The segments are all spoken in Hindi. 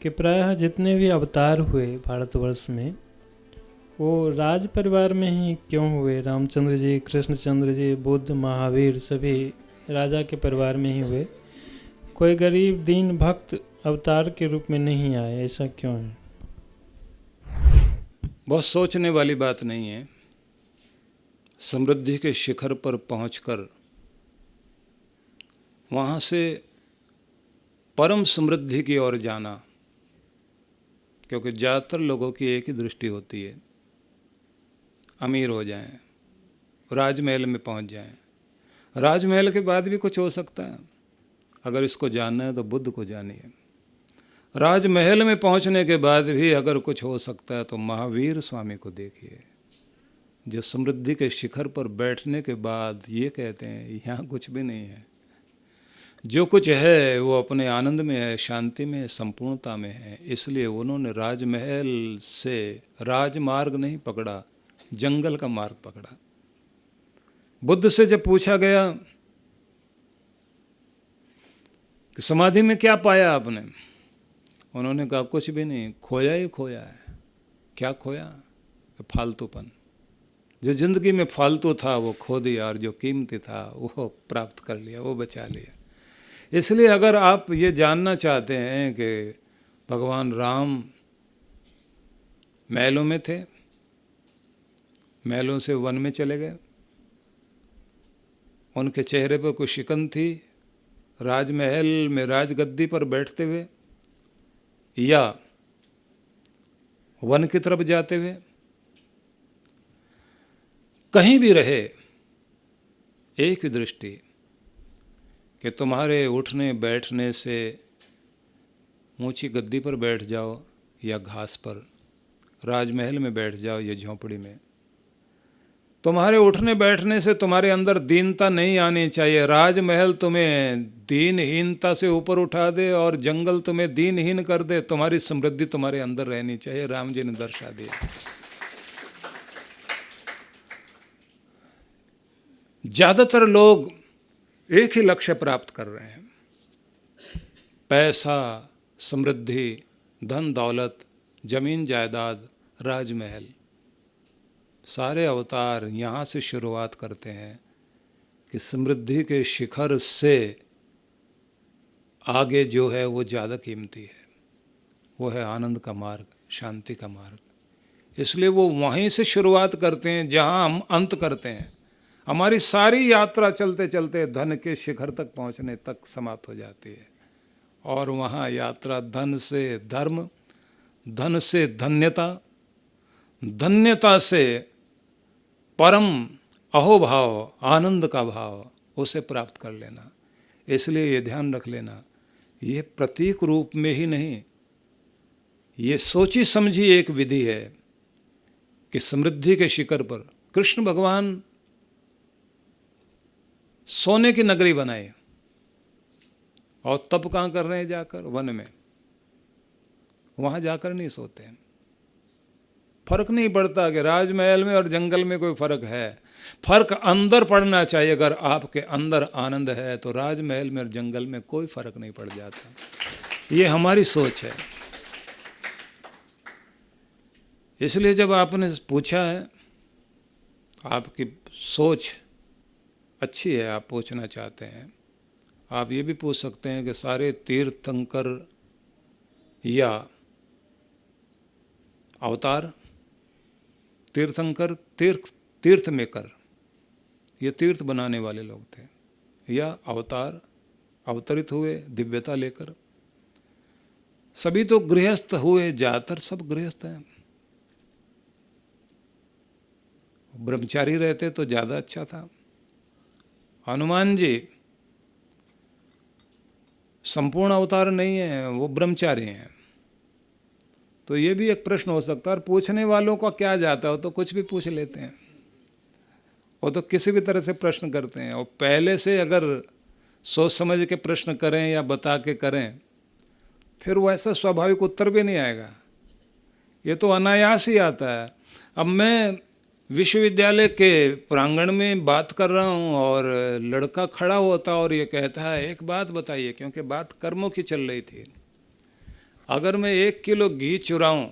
कि प्रायः जितने भी अवतार हुए भारतवर्ष में वो राज परिवार में ही क्यों हुए। रामचंद्र जी, कृष्णचंद्र जी, बुद्ध, महावीर सभी राजा के परिवार में ही हुए। कोई गरीब दीन भक्त अवतार के रूप में नहीं आए, ऐसा क्यों है? बहुत सोचने वाली बात नहीं है। समृद्धि के शिखर पर पहुंचकर वहाँ से परम समृद्धि की ओर जाना, क्योंकि ज़्यादातर लोगों की एक ही दृष्टि होती है, अमीर हो जाएं, राजमहल में पहुंच जाएं। राजमहल के बाद भी कुछ हो सकता है। अगर इसको जानना है तो बुद्ध को जानिए। राजमहल में पहुंचने के बाद भी अगर कुछ हो सकता है तो महावीर स्वामी को देखिए, जो समृद्धि के शिखर पर बैठने के बाद ये कहते हैं यहाँ कुछ भी नहीं है, जो कुछ है वो अपने आनंद में है, शांति में, संपूर्णता में है। इसलिए उन्होंने राजमहल से राजमार्ग नहीं पकड़ा, जंगल का मार्ग पकड़ा। बुद्ध से जब पूछा गया कि समाधि में क्या पाया आपने, उन्होंने कहा कुछ भी नहीं, खोया ही खोया है। क्या खोया? फालतूपन। जो जिंदगी में फालतू था वो खो दिया और जो कीमती था वो प्राप्त कर लिया, वो बचा लिया। इसलिए अगर आप ये जानना चाहते हैं कि भगवान राम महलों में थे, महलों से वन में चले गए, उनके चेहरे पर कोई शिकन थी राजमहल में राजगद्दी पर बैठते हुए या वन की तरफ जाते हुए, कहीं भी रहे एक ही दृष्टि कि तुम्हारे उठने बैठने से ऊंची गद्दी पर बैठ जाओ या घास पर, राजमहल में बैठ जाओ या झोंपड़ी में, तुम्हारे उठने बैठने से तुम्हारे अंदर दीनता नहीं आनी चाहिए। राजमहल तुम्हें दीनहीनता से ऊपर उठा दे और जंगल तुम्हें दीनहीन कर दे, तुम्हारी समृद्धि तुम्हारे अंदर रहनी चाहिए। राम जी ने दर्शा दिया। ज्यादातर लोग एक ही लक्ष्य प्राप्त कर रहे हैं, पैसा, समृद्धि, धन दौलत, जमीन जायदाद, राजमहल। सारे अवतार यहाँ से शुरुआत करते हैं कि समृद्धि के शिखर से आगे जो है वो ज़्यादा कीमती है, वो है आनंद का मार्ग, शांति का मार्ग। इसलिए वो वहीं से शुरुआत करते हैं जहाँ हम अंत करते हैं। हमारी सारी यात्रा चलते चलते धन के शिखर तक पहुँचने तक समाप्त हो जाती है, और वहाँ यात्रा धन से धर्म, धन से धन्यता, धन्यता से परम अहोभाव, आनंद का भाव, उसे प्राप्त कर लेना। इसलिए ये ध्यान रख लेना, ये प्रतीक रूप में ही नहीं, ये सोची समझी एक विधि है कि समृद्धि के शिखर पर कृष्ण भगवान सोने की नगरी बनाई और तब कहाँ कर रहे हैं? जाकर वन में। वहाँ जाकर नहीं सोते हैं। फर्क नहीं पड़ता कि राजमहल में और जंगल में कोई फर्क है, फर्क अंदर पड़ना चाहिए। अगर आपके अंदर आनंद है तो राजमहल में और जंगल में कोई फर्क नहीं पड़ जाता। ये हमारी सोच है। इसलिए जब आपने पूछा है, आपकी सोच अच्छी है, आप पूछना चाहते हैं, आप ये भी पूछ सकते हैं कि सारे तीर्थंकर या अवतार, तीर्थंकर तीर्थ मेकर, ये तीर्थ बनाने वाले लोग थे, या अवतार अवतरित हुए दिव्यता लेकर, सभी तो गृहस्थ हुए, ज़्यादातर सब गृहस्थ हैं। ब्रह्मचारी रहते तो ज़्यादा अच्छा था। हनुमान जी संपूर्ण अवतार नहीं है, वो ब्रह्मचारी हैं। तो ये भी एक प्रश्न हो सकता है, और पूछने वालों का क्या जाता हो, तो कुछ भी पूछ लेते हैं, वो तो किसी भी तरह से प्रश्न करते हैं। और पहले से अगर सोच समझ के प्रश्न करें या बता के करें, फिर वो ऐसा स्वाभाविक उत्तर भी नहीं आएगा, ये तो अनायास ही आता है। अब मैं विश्वविद्यालय के प्रांगण में बात कर रहा हूँ और लड़का खड़ा होता और ये कहता है, एक बात बताइए, क्योंकि बात कर्मों की चल रही थी, अगर मैं 1 किलो घी चुराऊं,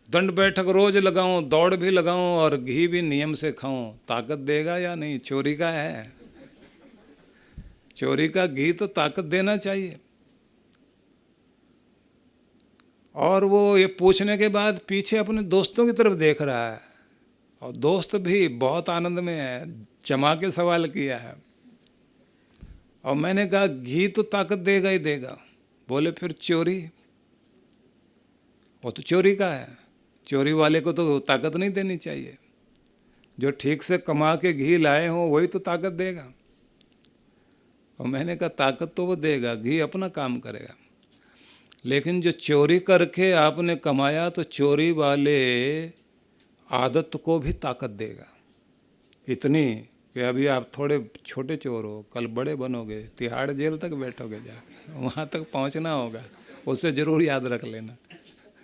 दंड बैठक रोज लगाऊं, दौड़ भी लगाऊं और घी भी नियम से खाऊं, ताकत देगा या नहीं? चोरी का है, चोरी का घी तो ताकत देना चाहिए। और वो ये पूछने के बाद पीछे अपने दोस्तों की तरफ देख रहा है, और दोस्त भी बहुत आनंद में है, जमा के सवाल किया है। और मैंने कहा घी तो ताकत देगा ही देगा। बोले फिर चोरी? वो तो चोरी का है, चोरी वाले को तो ताकत नहीं देनी चाहिए। जो ठीक से कमा के घी लाए हों वही तो ताकत देगा। और मैंने कहा ताकत तो वो देगा, घी अपना काम करेगा। लेकिन जो चोरी करके आपने कमाया, तो चोरी वाले आदत को भी ताकत देगा, इतनी कि अभी आप थोड़े छोटे चोर हो, कल बड़े बनोगे, तिहाड़ जेल तक बैठोगे, जाके वहाँ तक पहुँचना होगा, उससे ज़रूर याद रख लेना।